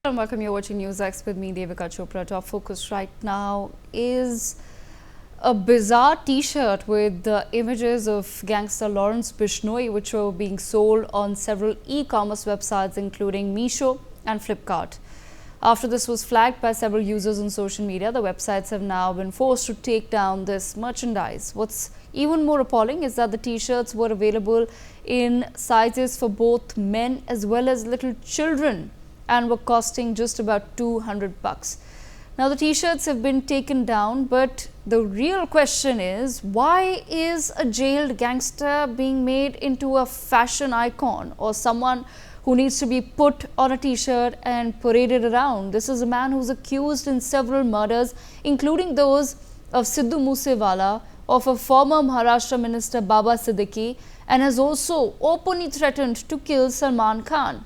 And welcome. You're watching NewsX with me, Devika Chopra. Top focus right now is a bizarre T-shirt with the images of gangster Lawrence Bishnoi, which were being sold on several e-commerce websites, including Meesho and Flipkart. After this was flagged by several users on social media, the websites have now been forced to take down this merchandise. What's even more appalling is that the T-shirts were available in sizes for both men as well as little children, and were costing just about 200 bucks. Now the T-shirts have been taken down, but the real question is, why is a jailed gangster being made into a fashion icon or someone who needs to be put on a T-shirt and paraded around? This is a man who's accused in several murders, including those of Sidhu Moosewala, of a former Maharashtra minister Baba Siddiqui, and has also openly threatened to kill Salman Khan.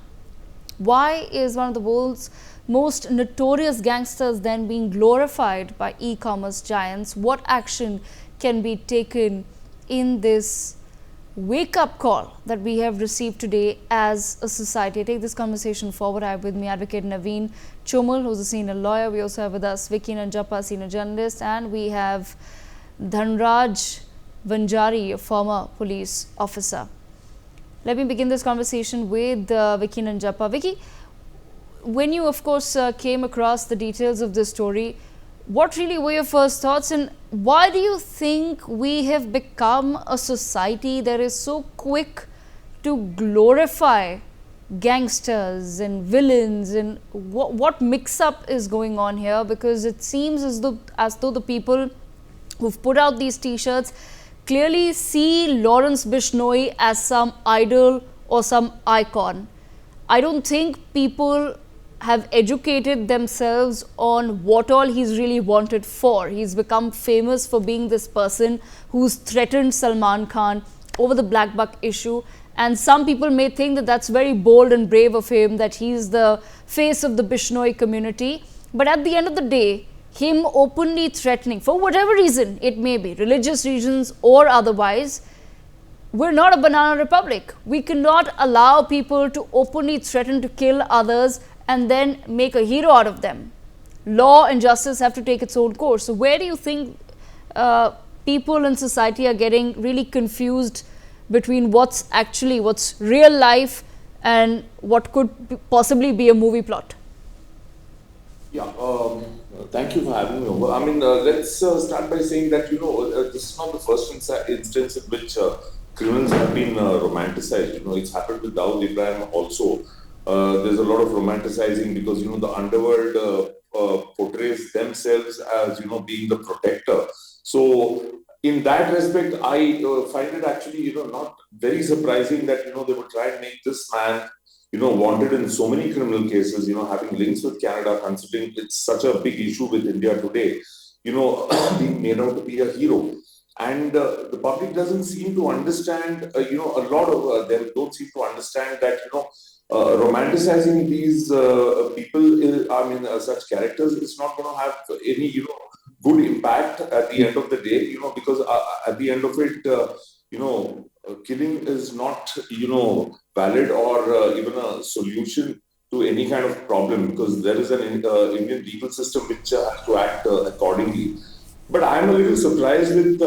Why is one of the world's most notorious gangsters then being glorified by e-commerce giants? What action can be taken in this wake-up call that we have received today as a society? I take this conversation forward. I have with me Advocate Naveen Chomal, who's a senior lawyer. We also have with us Vicky Nanjappa, senior journalist, and we have Dhanraj Vanjari, a former police officer. Let me begin this conversation with Vicky Nanjappa. Vicky, when you, of course, came across the details of this story, what really were your first thoughts, and why do you think we have become a society that is so quick to glorify gangsters and villains, and what mix-up is going on here? Because it seems as though the people who've put out these T-shirts clearly see Lawrence Bishnoi as some idol or some icon. I don't think people have educated themselves on what all he's really wanted for. He's become famous for being this person who's threatened Salman Khan over the Black Buck issue. And some people may think that that's very bold and brave of him, that he's the face of the Bishnoi community. But at the end of the day, him openly threatening, for whatever reason it may be, religious reasons or otherwise, we're not a banana republic. We cannot allow people to openly threaten to kill others and then make a hero out of them. Law and justice have to take its own course. So where do you think people in society are getting really confused between what's real life and what could possibly be a movie plot? Yeah, thank you for having me over. I mean, let's start by saying that, this is not the first instance in which criminals have been romanticized. It's happened with Dawood Ibrahim also. There's a lot of romanticizing because, the underworld portrays themselves as, being the protector. So, in that respect, I find it actually, not very surprising that, they would try and make this man wanted in so many criminal cases, having links with Canada, considering it's such a big issue with India today, being made out to be a hero. And the public doesn't seem to understand, a lot of them don't seem to understand that, romanticizing these people, such characters, is not going to have any, good impact at the end of the day, because at the end of it, killing is not, valid or even a solution to any kind of problem, because there is an Indian legal system which has to act accordingly. But I'm a little surprised with,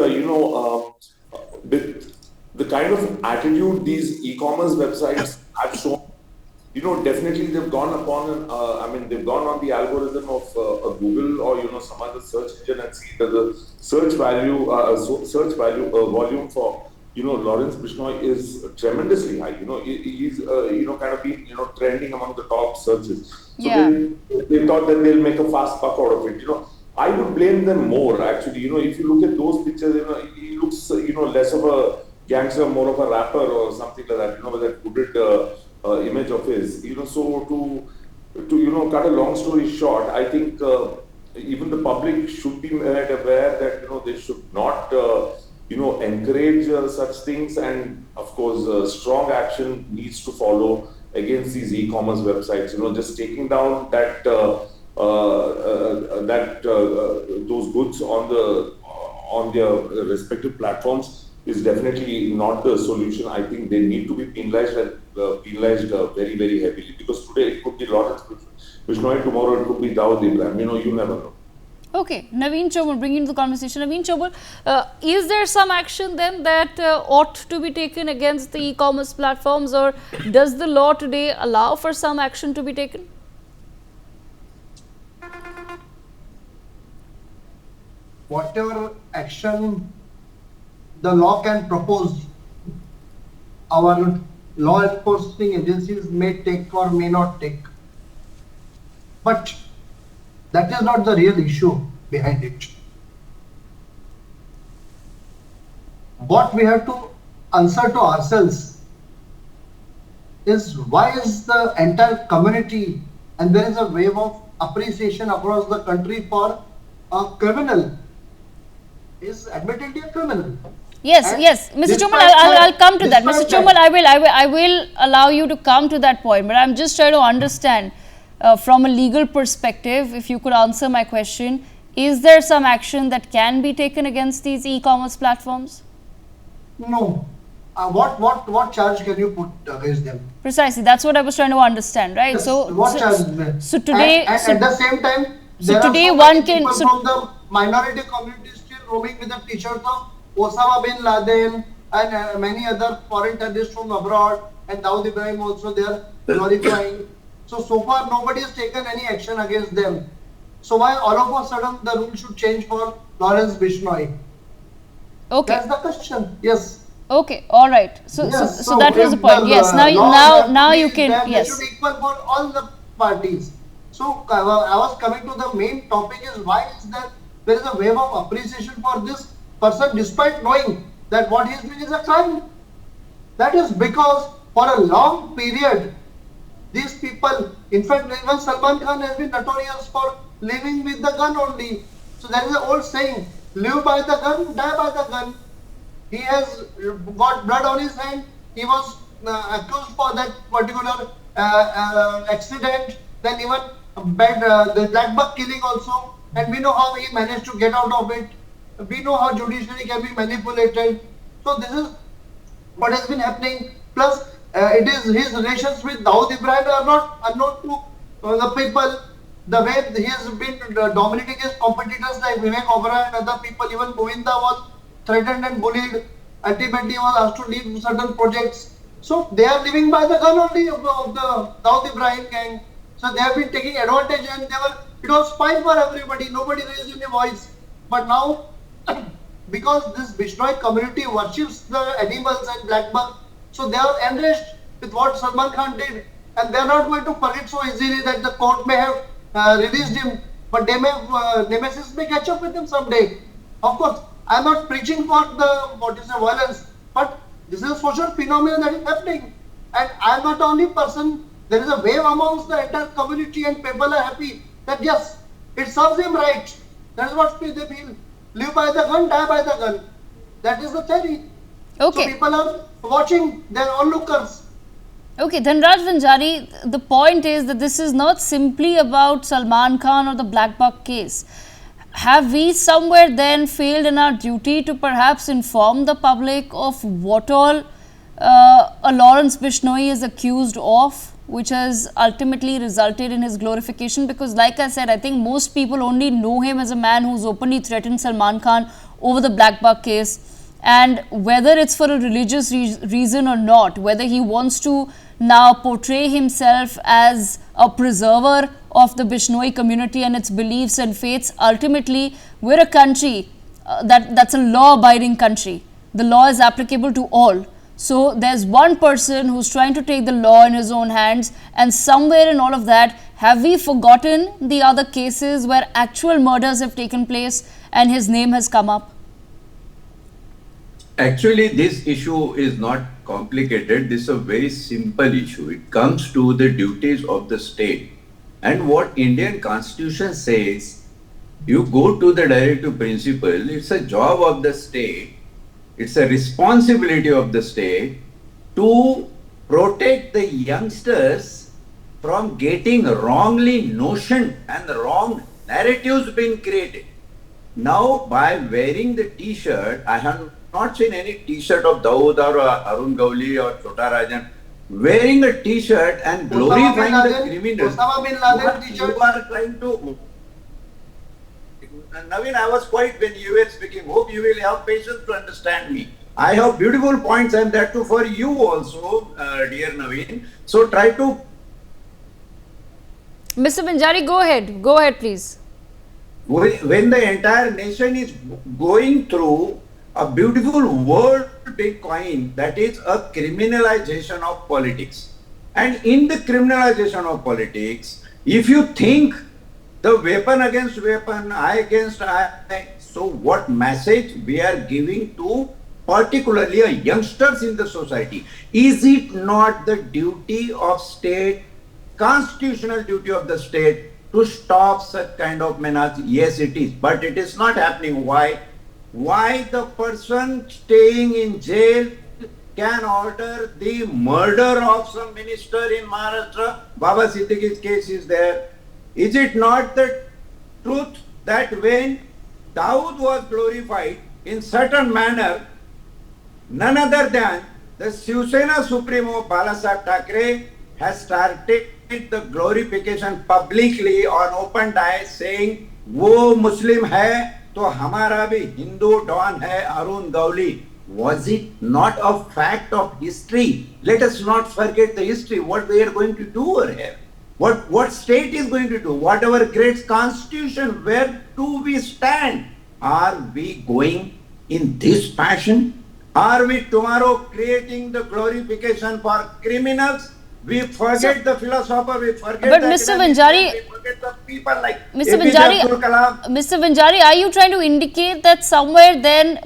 with the kind of attitude these e-commerce websites have shown. Definitely they've gone upon, they've gone on the algorithm of a Google or, some other search engine and see that the search volume for, Lawrence Bishnoi is tremendously high. He's, kind of been, trending among the top searches. So Yeah. they thought that they'll make a fast buck out of it. I would blame them more, actually. If you look at those pictures, he looks, less of a gangster, more of a rapper or something like that, with that hooded image of his. So to cut a long story short, I think even the public should be made aware that, they should not, encourage such things. And of course, strong action needs to follow against these e-commerce websites. Just taking down that those goods on their respective platforms is definitely not the solution. I think they need to be penalized very, very heavily, because today it could be Lawrence Bishnoi, tomorrow it could be Dawood Ibrahim. You never know. Okay, Naveen Chobal, bring into the conversation. Naveen Chobal, is there some action then that ought to be taken against the e-commerce platforms, or does the law today allow for some action to be taken? Whatever action the law can propose, our law enforcing agencies may take or may not take. But that is not the real issue behind it. What we have to answer to ourselves is, why is the entire community, and there is a wave of appreciation across the country for a criminal, is admittedly a criminal. Yes, And yes, Mr. Chomal, I'll come to that. Mr. Chomal, I will allow you to come to that point, but I'm just trying to understand from a legal perspective, if you could answer my question, is there some action that can be taken against these e-commerce platforms? No. What charge can you put against them? Precisely, that's what I was trying to understand, right? Yes, So, what charge? so today, and at the same time, so there today are so one many can- people so- from the minority community still roaming with the t-shirts of Osama bin Laden and many other foreign terrorists from abroad, and Dawood Ibrahim also they are glorifying. So far nobody has taken any action against them. So why all of a sudden the rule should change for Lawrence Bishnoi? okay. That's the question. Yes. Okay, all right. So, Yes, so that was the if point. Yes, now you can. They Yes. should equal for all the parties. So I was coming to the main topic is, why is there is a wave of appreciation for this person despite knowing that what he is doing is a crime. That is because for a long period, these people, in fact, even Salman Khan has been notorious for living with the gun only. So there is an old saying, live by the gun, die by the gun. He has got blood on his hand. He was accused for that particular accident. Then even the black buck killing also. And we know how he managed to get out of it. We know how judiciary can be manipulated. So this is what has been happening. Plus, it is his relations with Dawood Ibrahim are not unknown to the people. The way he has been dominating his competitors like Vivek Oberoi and other people, even Govinda was threatened and bullied. Ultimately, he was asked to leave certain projects. So they are living by the gun only of the Dawood Ibrahim gang. So they have been taking advantage, and it was fine for everybody. Nobody raised any voice. But now, because this Bishnoi community worships the animals and black buck, so they are enraged with what Salman Khan did, and they are not going to forget so easily that the court may have released him, but they may Nemesis may catch up with him someday. Of course, I am not preaching for the violence, but this is a social phenomenon that is happening, and I am not the only person. There is a wave amongst the entire community, and people are happy that yes, it serves him right. That is what they feel. Live by the gun, die by the gun. That is the theory. Okay. So people are watching, they are onlookers. Okay, Dhanraj Vanjari, the point is that this is not simply about Salman Khan or the Black Buck case. Have we somewhere then failed in our duty to perhaps inform the public of what all a Lawrence Bishnoi is accused of, which has ultimately resulted in his glorification? Because like I said, I think most people only know him as a man who's openly threatened Salman Khan over the Black Buck case. And whether it's for a religious reason or not, whether he wants to now portray himself as a preserver of the Bishnoi community and its beliefs and faiths, ultimately we're a country that's a law-abiding country. The law is applicable to all. So there's one person who's trying to take the law in his own hands, and somewhere in all of that, have we forgotten the other cases where actual murders have taken place and his name has come up? Actually, this issue is not complicated. This is a very simple issue. It comes to the duties of the state. And what Indian Constitution says, you go to the directive principle, it's a job of the state, it's a responsibility of the state to protect the youngsters from getting wrongly notioned and the wrong narratives being created. Now, by wearing the t-shirt, I have not seen any t-shirt of Dawood or Arun Gowli or Chota Rajan wearing a t-shirt and glorifying the criminals. Osama bin Laden t-shirt. You are trying to. Naveen, I was quiet when you were speaking. Hope you will have patience to understand me. I have beautiful points, and that too for you also, dear Naveen. So try to. Mr. Banjari, go ahead. Go ahead, please. When the entire nation is going through a beautiful word Bitcoin, that is a criminalization of politics. And in the criminalization of politics, if you think the weapon against weapon, eye against eye, so what message we are giving to particularly youngsters in the society? Is it not the duty of state, constitutional duty of the state, to stop such kind of menace? Yes, it is, but it is not happening. Why? Why the person staying in jail can order the murder of some minister in Maharashtra? Baba Siddiqui's case is there. Is it not the truth that when Dawood was glorified in certain manner, none other than the Shiv Sena Supremo Balasaheb Thackeray has started the glorification publicly on open dais, saying, "वो मुस्लिम है तो हमारा भी Hindu don है Arun Gauli." Was it not a fact of history? Let us not forget the history. What we are going to do over here? What state is going to do? Whatever great constitution, where do we stand? Are we going in this passion? Are we tomorrow creating the glorification for criminals? We forget the philosopher, we forget but the Mr. academics, Banjari, we forget the people like Mr. APJ Banjari, Abdul Kalam. Mr. Banjari, are you trying to indicate that somewhere then,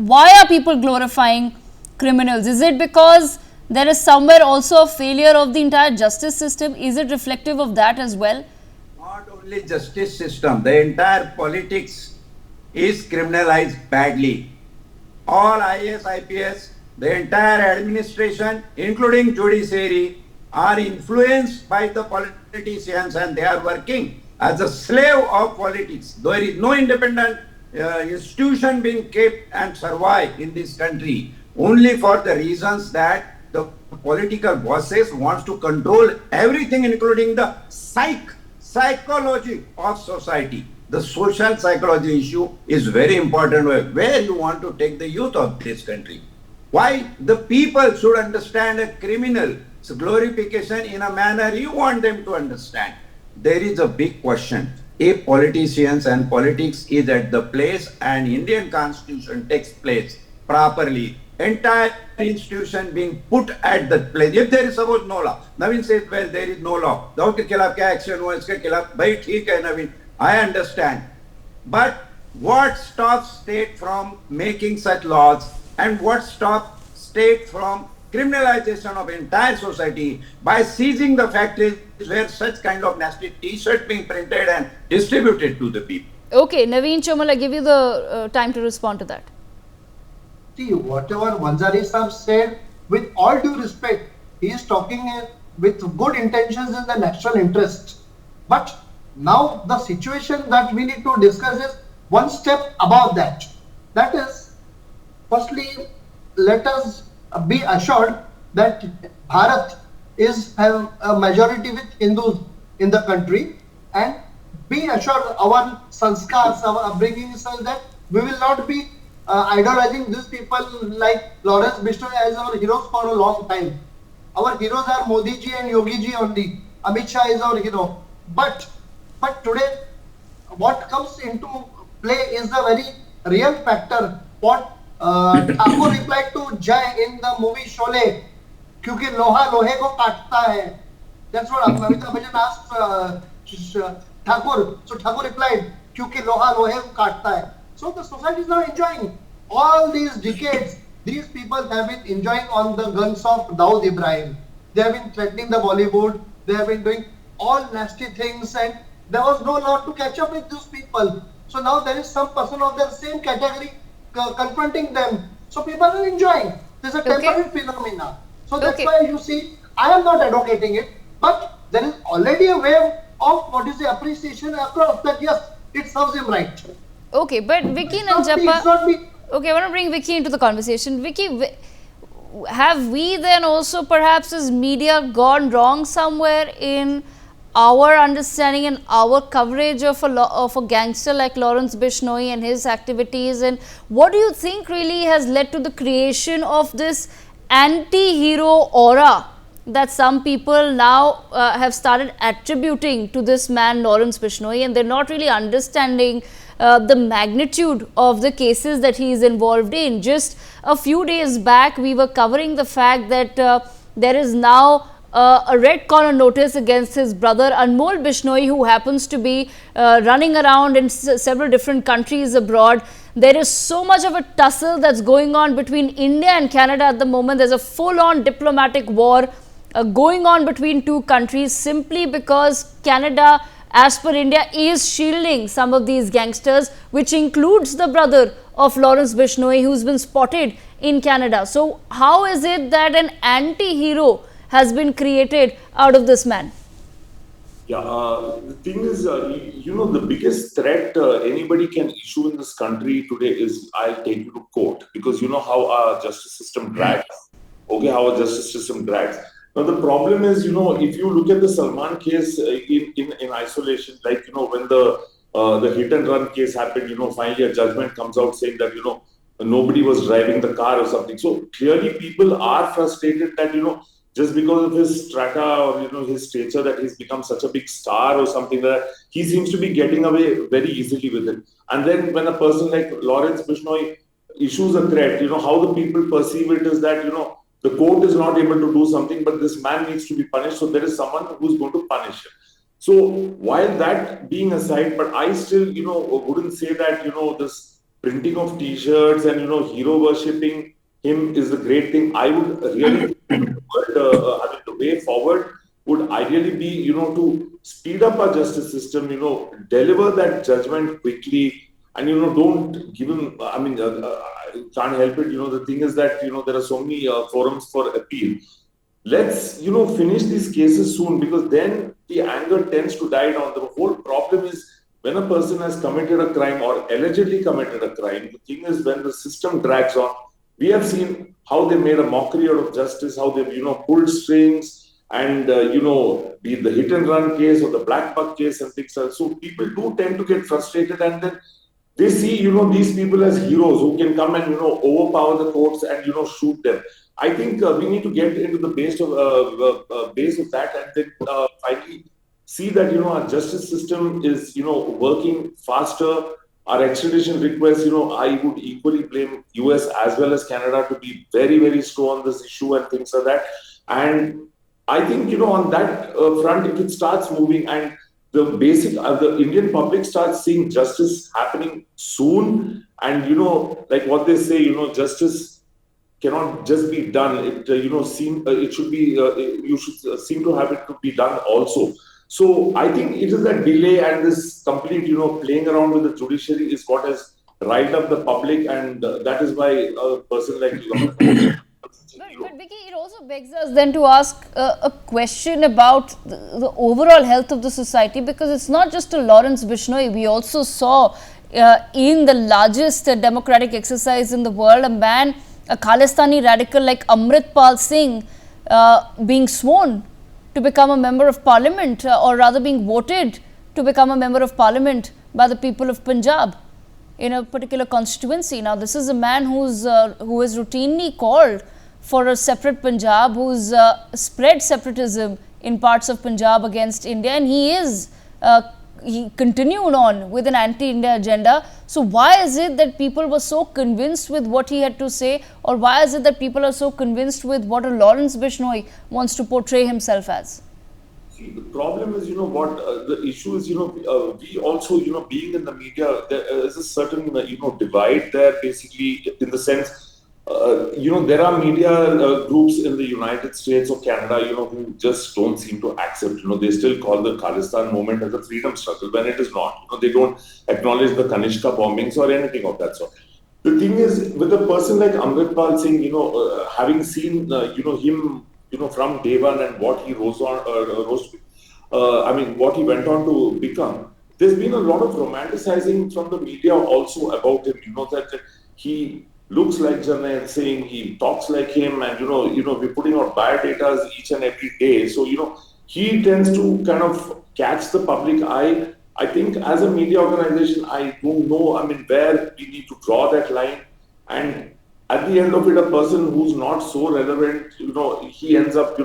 why are people glorifying criminals? Is it because there is somewhere also a failure of the entire justice system? Is it reflective of that as well? Not only justice system, the entire politics is criminalized badly. All IAS, IPS, the entire administration, including judiciary, are influenced by the politicians, and they are working as a slave of politics. There is no independent institution being kept and survive in this country, only for the reasons that the political bosses wants to control everything, including the psychology of society. The social psychology issue is very important, where you want to take the youth of this country. Why the people should understand a criminal's glorification in a manner you want them to understand? There is a big question. If politicians and politics is at the place and Indian constitution takes place properly, entire institution being put at the place. If there is suppose no law, Naveen says, well, there is no law. Dawood के खिलाफ क्या action हुआ इसके खिलाफ भाई ठीक है Naveen, I understand. But what stops state from making such laws, and what stops state from criminalization of entire society by seizing the factories where such kind of nasty t-shirt being printed and distributed to the people? Okay, Naveen Chomal, I give you the time to respond to that. See, whatever Banjari Sahib said, with all due respect, he is talking with good intentions in the national interest. But now the situation that we need to discuss is one step above that. That is, firstly, let us be assured that Bharat have a majority with Hindus in the country, and be assured our sanskars, our upbringing is such that we will not be idolizing these people like Lawrence Bishnoi as our heroes for a long time. Our heroes are Modi ji and Yogi ji only. Amit Shah is our hero. But today, what comes into play is the very real factor. What Thakur replied to Jai in the movie Sholay, क्योंकि लोहा लोहे को काटता है. That's what Amitabh Bachchan asked Thakur. So Thakur replied, क्योंकि लोहा लोहे को काटता है. So the society is now enjoying. All these decades, these people have been enjoying on the guns of Dawood Ibrahim. They have been threatening the Bollywood. They have been doing all nasty things, and there was no law to catch up with these people. So now there is some person of the same category confronting them. So people are enjoying. There's a temporary phenomena. So that's why you see, I am not advocating it, but there is already a wave of what is the appreciation across that yes, it serves him right. Okay, but Vicky Nanjappa. Okay, I want to bring Vicky into the conversation. Vicky, have we then also perhaps as media gone wrong somewhere in our understanding and our coverage of a gangster like Lawrence Bishnoi and his activities? And what do you think really has led to the creation of this anti-hero aura that some people now have started attributing to this man Lawrence Bishnoi, and they're not really understanding the magnitude of the cases that he is involved in? Just a few days back, we were covering the fact that there is now a red corner notice against his brother Anmol Bishnoi, who happens to be running around in several different countries abroad. There is so much of a tussle that's going on between India and Canada at the moment. There's a full-on diplomatic war going on between two countries simply because Canada, as per India, is shielding some of these gangsters, which includes the brother of Lawrence Bishnoi, who's been spotted in Canada. So how is it that an anti-hero has been created out of this man? Yeah, the thing is, the biggest threat anybody can issue in this country today is, I'll take you to court, because you know how our justice system drags. Okay, how our justice system drags. Now, the problem is, if you look at the Salman case in isolation, like, when the hit and run case happened, finally a judgment comes out saying that, nobody was driving the car or something. So clearly people are frustrated that, just because of his strata or, his stature, that he's become such a big star or something, that he seems to be getting away very easily with it. And then when a person like Lawrence Bishnoi issues a threat, how the people perceive it is that, the court is not able to do something, but this man needs to be punished. So there is someone who's going to punish him. So while that being aside, but I still, wouldn't say that, this printing of T-shirts and, hero worshipping him is a great thing. I would really, the way forward would ideally be, to speed up our justice system, deliver that judgment quickly, and, don't give him, can't help it. The thing is that, there are so many forums for appeal. Let's, finish these cases soon, because then the anger tends to die down. The whole problem is when a person has committed a crime or allegedly committed a crime, the thing is when the system drags on, we have seen how they made a mockery out of justice, how they've, pulled strings and, be it the hit and run case or the black buck case and things like that. So people do tend to get frustrated, and then they see, these people as heroes who can come and, overpower the courts and, shoot them. I think we need to get into the base of that, and then finally see that, our justice system is, working faster. Our extradition requests, I would equally blame US as well as Canada to be very, very slow on this issue and things like that. And I think, on that front, if it starts moving and the Indian public starts seeing justice happening soon, and, like what they say, justice cannot just be done. It, it should be, you should seem to have it to be done also. So I think it is that delay and this complete, playing around with the judiciary is what has riled up the public, and that is why a person like But Vicky, it also begs us then to ask a question about the overall health of the society, because it's not just a Lawrence Bishnoi. We also saw in the largest democratic exercise in the world, a man, a Khalistani radical like Amit Pal Singh being sworn to become a member of parliament, or rather being voted to become a member of parliament by the people of Punjab in a particular constituency. Now, this is a man who is routinely called for a separate Punjab, who's spread separatism in parts of Punjab against India, and he continued on with an anti-India agenda. So why is it that people were so convinced with what he had to say, or why is it that people are so convinced with what a Lawrence Bishnoi wants to portray himself as? See, the problem is, the issue is, we also, being in the media, there is a certain, divide there, basically, in the sense, there are media groups in the United States or Canada, who just don't seem to accept, they still call the Khalistan movement as a freedom struggle when it is not. They don't acknowledge the Kanishka bombings or anything of that sort. The thing is, with a person like Amit Pal Singh, having seen, him, from day one and what he what he went on to become, there's been a lot of romanticizing from the media also about him, that he looks like Jarnail Singh, he talks like him, and we're putting out biodatas each and every day. So he tends to kind of catch the public eye. I think as a media organization, I don't know. I mean, where we need to draw that line, and at the end of it, a person who's not so relevant, he ends up,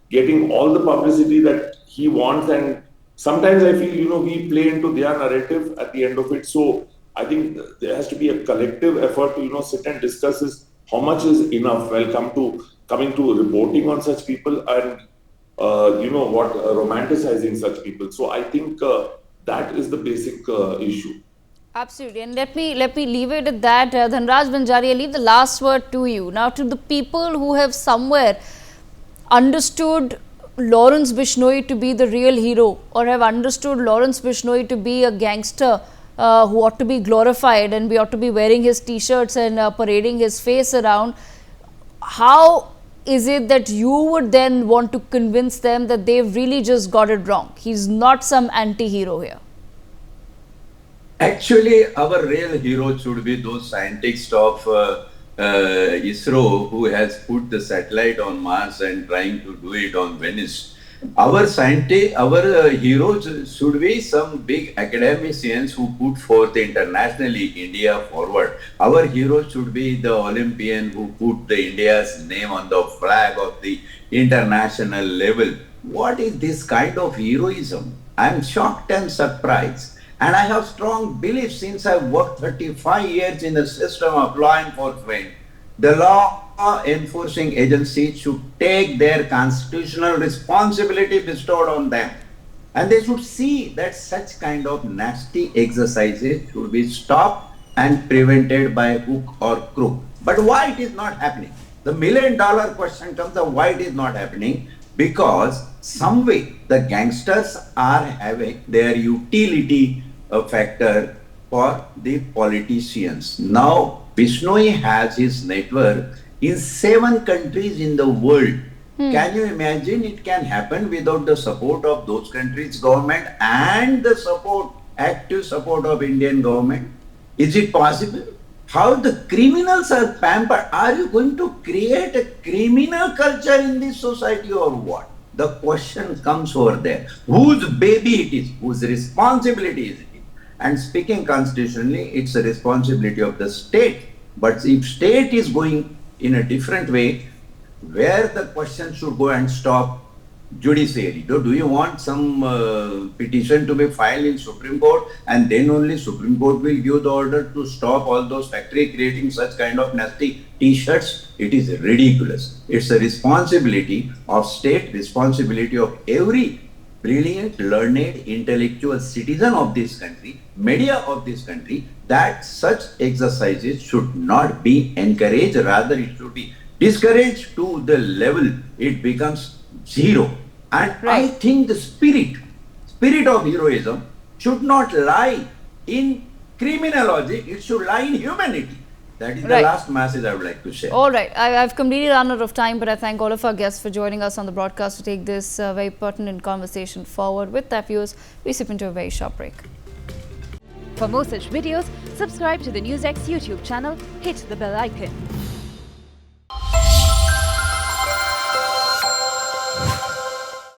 getting all the publicity that he wants, and sometimes I feel, we play into their narrative at the end of it. So I think there has to be a collective effort to, sit and discuss is how much is enough. Well, coming to reporting on such people and romanticizing such people. So I think that is the basic issue. Absolutely, and let me leave it at that. Dhanraj Banjari, I leave the last word to you. Now, to the people who have somewhere understood Lawrence Bishnoi to be the real hero, or have understood Lawrence Bishnoi to be a gangster who ought to be glorified and we ought to be wearing his t-shirts and parading his face around, how is it that you would then want to convince them that they've really just got it wrong? He's not some anti-hero here. Actually, our real hero should be those scientists of ISRO who has put the satellite on Mars and trying to do it on Venus. Our heroes should be some big academicians who put forth internationally India forward. Our heroes should be the Olympian who put the India's name on the flag of the international level. What is this kind of heroism? I am shocked and surprised. And I have strong belief since I worked 35 years in the system of law enforcement. The law enforcing agencies should take their constitutional responsibility bestowed on them. And they should see that such kind of nasty exercises should be stopped and prevented by hook or crook. But why it is not happening? The million-dollar question comes of why it is not happening. Because some way the gangsters are having their utility factor for the politicians. Now, Bishnoi has his network in 7 countries in the world. Can you imagine it can happen without the support of those countries' government and the active support of Indian government? Is it possible? How the criminals are pampered? Are you going to create a criminal culture in this society or what? The question comes over there. Whose baby it is? Whose responsibility is it? And speaking constitutionally, it's a responsibility of the state. But if state is going in a different way, where the question should go and stop judiciary. Do you want some petition to be filed in Supreme Court, and then only Supreme Court will give the order to stop all those factory creating such kind of nasty t-shirts? It is ridiculous. It's a responsibility of state, responsibility of every brilliant, learned, intellectual citizen of this country, media of this country, that such exercises should not be encouraged, rather it should be discouraged to the level it becomes zero. And I think the spirit of heroism should not lie in criminology, it should lie in humanity. That is the last message I would like to share. All right. I've completely run out of time, but I thank all of our guests for joining us on the broadcast to take this very pertinent conversation forward. With that, viewers, we sip into a very short break. For more such videos, subscribe to the NewsX YouTube channel, hit the bell icon.